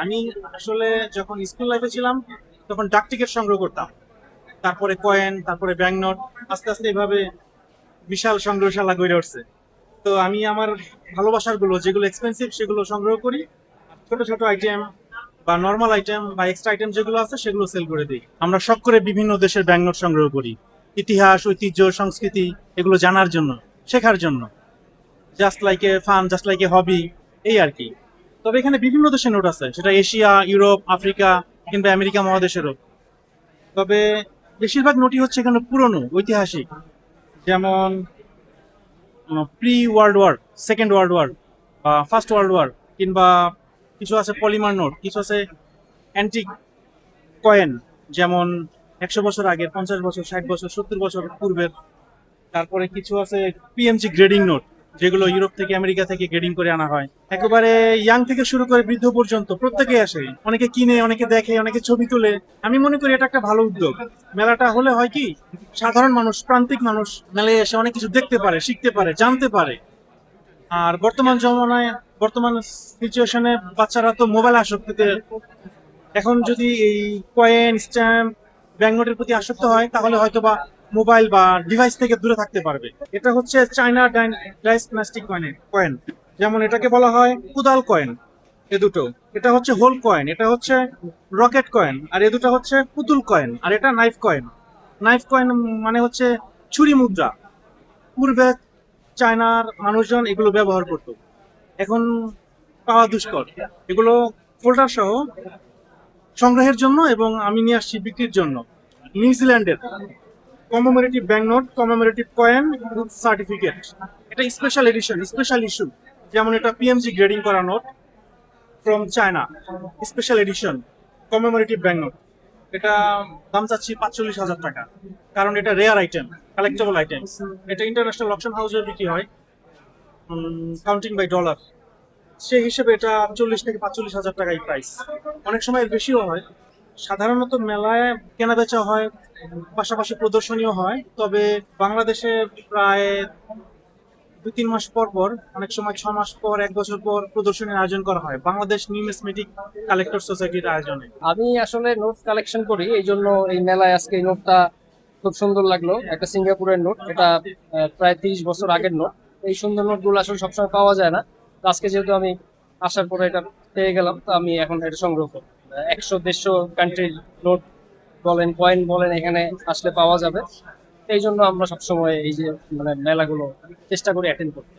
আমি আসলে যখন স্কুল লাইফে ছিলাম তখন ডাক টিকিট সংগ্রহ করতাম, তারপরে কয়েন, তারপরে ব্যাংক নোট, আস্তে আস্তে এইভাবে বিশাল সংগ্রহশালা গড়ে উঠছে। তো আমি আমার ভালোবাসার গুলো যেগুলো এক্সপেন্সিভ সেগুলো সংগ্রহ করি, আর ছোট ছোট আইটেম বা নর্মাল আইটেম বা এক্সট্রা আইটেম যেগুলো আছে সেগুলো সেল করে দিই। আমরা শখ করে বিভিন্ন দেশের ব্যাংক নোট সংগ্রহ করি, ইতিহাস, ঐতিহ্য, সংস্কৃতি এগুলো জানার জন্য, শেখার জন্য, just like a fun, just like a hobby, এই আর কি। তবে এখানে বিভিন্ন দেশের নোট আছে, সেটা এশিয়া, ইউরোপ, আফ্রিকা কিংবা আমেরিকা মহাদেশেরও। তবে বেশিরভাগ নোটই হচ্ছে এখানে পুরনো, ঐতিহাসিক, যেমন pre world war, second world war বা ফার্স্ট ওয়ার্ল্ড ওয়ার, কিংবা কিছু আছে পলিমার নোট, কিছু আছে অ্যান্টিক কয়েন, যেমন 100 বছর আগের, 50 বছর, 60 বছর, 70 বছর পূর্বের। তারপরে কিছু আছে পিএমজি গ্রেডিং নোট, যেগুলো ইউরোপ থেকে, আমেরিকা থেকে গ্রেডিং করে আনা হয়। একেবারে ইয়াং থেকে শুরু করে বৃদ্ধ পর্যন্ত প্রত্যেকেই আসে, অনেকে কিনে, অনেকে দেখে, অনেকে ছবি তোলে। আমি মনে করি এটা একটা ভালো উদ্যোগ। মেলাটা হলে হয় কি, সাধারণ মানুষ, প্রান্তিক মানুষ মেলায় এসে অনেক কিছু দেখতে পারে, শিখতে পারে, জানতে পারে। আর বর্তমান জমানায়, বর্তমান সিচুয়েশনে বাচ্চারা তো মোবাইল আসক্তিতে, এখন যদি এই কয়েন, স্ট্যাম্প, ব্যাংক নোটের প্রতি আসক্ত হয় তাহলে হয়তো বা মোবাইল বা ডিভাইস থেকে দূরে থাকতে পারবে। এটা হচ্ছে চায়না ডায়াসমাস্টিক কয়েন, যেমন এটাকে বলা হয় কুদাল কয়েন। এ দুটো, এটা হচ্ছে হোল কয়েন, এটা হচ্ছে রকেট কয়েন, আর এ দুটো হচ্ছে পুতুল কয়েন, আর এটা নাইফ কয়েন। নাইফ কয়েন মানে হচ্ছে ছুরি মুদ্রা। পূর্বে চায়নার মানুষজন এগুলো ব্যবহার করত, এখন পাওয়া দুষ্কর। এগুলো ফোল্ডার সহ সংগ্রহের জন্য, এবং আমি নিয়ে আসছি বিক্রির জন্য। নিউজিল্যান্ডের commemorative bank note, commemorative coin with certificate. এটা স্পেশাল এডিশন, স্পেশাল ইস্যু। যেমন এটা পিএমজি গ্রেডিং করা note from China, special edition commemorative bank note. এটা দাম চাচ্ছি 45,000 টাকা, কারণ এটা রেয়ার আইটেম, কালেক্টেবল আইটেম। এটা ইন্টারন্যাশনাল অকশন হাউসে বিক্রি হয়, কাউন্টিং বাই ডলার। সেই হিসেবে এটা 40 থেকে 45 হাজার টাকাই প্রাইস, অনেক সময় এর বেশিও হয়। সাধারণত মেলায় কেনা বেচা হয়, পাশাপাশি প্রদর্শনীয় হয়। তবে বাংলাদেশে প্রায় 2-3 মাস পর পর, অনেক সময় 6 মাস পর, 1 বছর পর প্রদর্শনীর আয়োজন করা হয় বাংলাদেশ নিউমিসমেটিক কালেক্টর সোসাইটির আয়োজনে। আমি আসলে নোট কালেকশন করি, এই জন্য এই মেলায় আজকে এই নোটটা খুব সুন্দর লাগলো। একটা সিঙ্গাপুরের নোট, এটা প্রায় 30 বছর আগের নোট। এই সুন্দর নোটগুলো আসলে সবসময় পাওয়া যায় না। তো আজকে যেহেতু আমি আসার পরে এটা পেয়ে গেলাম, তো আমি এখন এটা সংগ্রহ করি। 100-150 কান্ট্রির নোট বলেন, কয়েন বলেন, এখানে আসলে পাওয়া যাবে। এই জন্য আমরা সবসময় এই যে মানে মেলাগুলো চেষ্টা করি অ্যাটেন্ড করতে।